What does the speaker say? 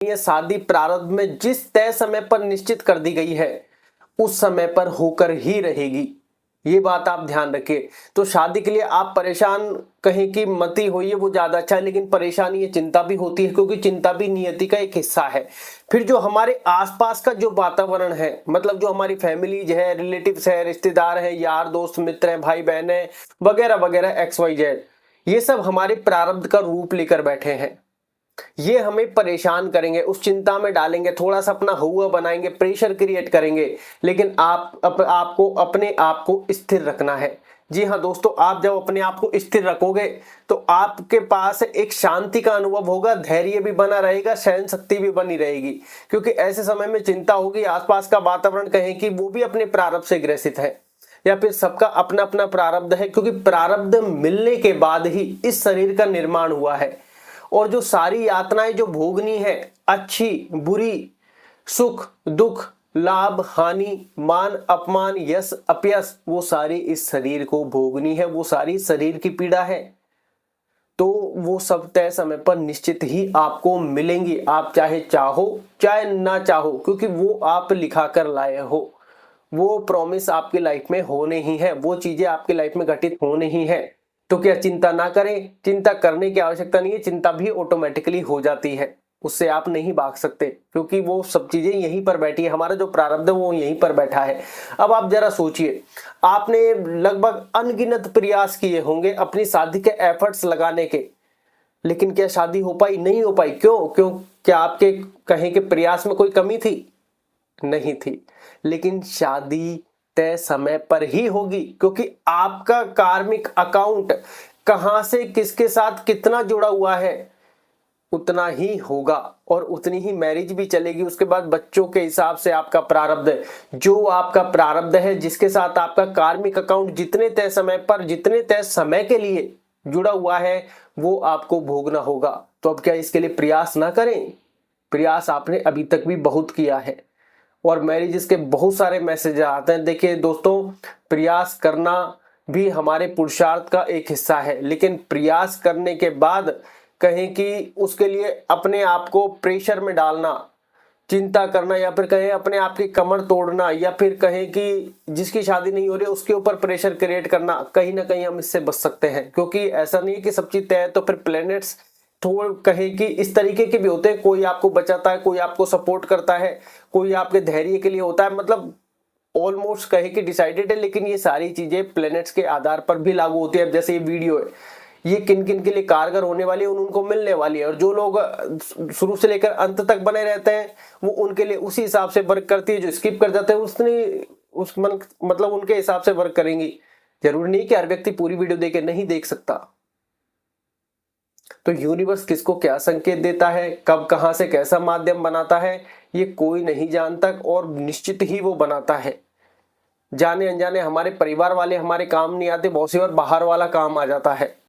ये शादी प्रारंभ में जिस तय समय पर निश्चित कर दी गई है उस समय पर होकर ही रहेगी। ये बात आप ध्यान रखिए। तो शादी के लिए आप परेशान कहीं की मती होइए वो ज्यादा अच्छा है, लेकिन परेशानी ये चिंता भी होती है क्योंकि चिंता भी नियति का एक हिस्सा है। फिर जो हमारे आसपास का जो वातावरण है, मतलब जो हमारी फैमिलीज है, रिलेटिव्स है, रिश्तेदार है, यार दोस्त मित्र है, भाई बहन है, वगैरह वगैरह XYZ, ये सब हमारे प्रारब्ध का रूप लेकर बैठे हैं। ये हमें परेशान करेंगे, उस चिंता में डालेंगे, थोड़ा सा अपना हुआ बनाएंगे, प्रेशर क्रिएट करेंगे। लेकिन आपको अपने आप को स्थिर रखना है। जी हाँ दोस्तों, आप जब अपने आप को स्थिर रखोगे तो आपके पास एक शांति का अनुभव होगा, धैर्य भी बना रहेगा, सहन शक्ति भी बनी रहेगी। क्योंकि ऐसे समय में चिंता होगी, आसपास का वातावरण कहे कि वो भी अपने प्रारब्ध से ग्रसित है या फिर सबका अपना अपना प्रारब्ध है, क्योंकि प्रारब्ध मिलने के बाद ही इस शरीर का निर्माण हुआ है। और जो सारी यातनाएं जो भोगनी है, अच्छी बुरी, सुख दुख, लाभ हानि, मान अपमान, यश अपयश, वो सारी इस शरीर को भोगनी है, वो सारी शरीर की पीड़ा है। तो वो सब तय समय पर निश्चित ही आपको मिलेंगी, आप चाहे चाहो चाहे ना चाहो, क्योंकि वो आप लिखा कर लाए हो। वो प्रॉमिस आपकी लाइफ में होने ही है, वो चीजें आपकी लाइफ में घटित होने ही है। तो क्या चिंता ना करें? चिंता करने की आवश्यकता नहीं है, चिंता भी ऑटोमेटिकली हो जाती है, उससे आप नहीं भाग सकते क्योंकि वो सब चीजें यहीं पर बैठी है, हमारा जो प्रारब्ध है वो यहीं पर बैठा है। अब आप जरा सोचिए, आपने लगभग अनगिनत प्रयास किए होंगे अपनी शादी के एफर्ट्स लगाने के, लेकिन क्या शादी हो पाई? नहीं हो पाई। क्यों? क्या आपके कहीं के प्रयास में कोई कमी थी? नहीं थी। लेकिन शादी तय समय पर ही होगी, क्योंकि आपका कार्मिक अकाउंट कहां से किसके साथ कितना जुड़ा हुआ है उतना ही होगा, और उतनी ही मैरिज भी चलेगी। उसके बाद बच्चों के हिसाब से आपका प्रारब्ध है, जो आपका प्रारब्ध है, जिसके साथ आपका कार्मिक अकाउंट जितने तय समय पर, जितने तय समय के लिए जुड़ा हुआ है, वो आपको भोगना होगा। तो अब क्या इसके लिए प्रयास ना करें? प्रयास आपने अभी तक भी बहुत किया है, और मैरिजेस के बहुत सारे मैसेज आते हैं। देखिए दोस्तों, प्रयास करना भी हमारे पुरुषार्थ का एक हिस्सा है, लेकिन प्रयास करने के बाद कहें कि उसके लिए अपने आप को प्रेशर में डालना, चिंता करना, या फिर कहें अपने आप की कमर तोड़ना, या फिर कहें कि जिसकी शादी नहीं हो रही उसके ऊपर प्रेशर क्रिएट करना, कहीं ना कहीं हम इससे बच सकते हैं। क्योंकि ऐसा नहीं है कि सब चीज तय है, तो फिर प्लैनेट्स थोड़ा कहे कि इस तरीके के भी होते हैं, कोई आपको बचाता है, कोई आपको सपोर्ट करता है, कोई आपके धैर्य के लिए होता है, मतलब ऑलमोस्ट कहे कि डिसाइडेड है। लेकिन ये सारी चीजें प्लैनेट्स के आधार पर भी लागू होती है। जैसे ये वीडियो है, ये किन किन के लिए कारगर होने वाली है, उनको मिलने वाली है, और जो लोग शुरू से लेकर अंत तक बने रहते हैं वो उनके लिए उसी हिसाब से वर्क करती है। जो स्किप कर जाते हैं मतलब उनके हिसाब से वर्क करेंगी। जरूरी नहीं कि हर व्यक्ति पूरी वीडियो देखे, नहीं देख सकता। तो यूनिवर्स किसको क्या संकेत देता है, कब कहां से कैसा माध्यम बनाता है, ये कोई नहीं जानता, और निश्चित ही वो बनाता है। जाने अनजाने हमारे परिवार वाले हमारे काम नहीं आते, बहुत सी बार बाहर वाला काम आ जाता है।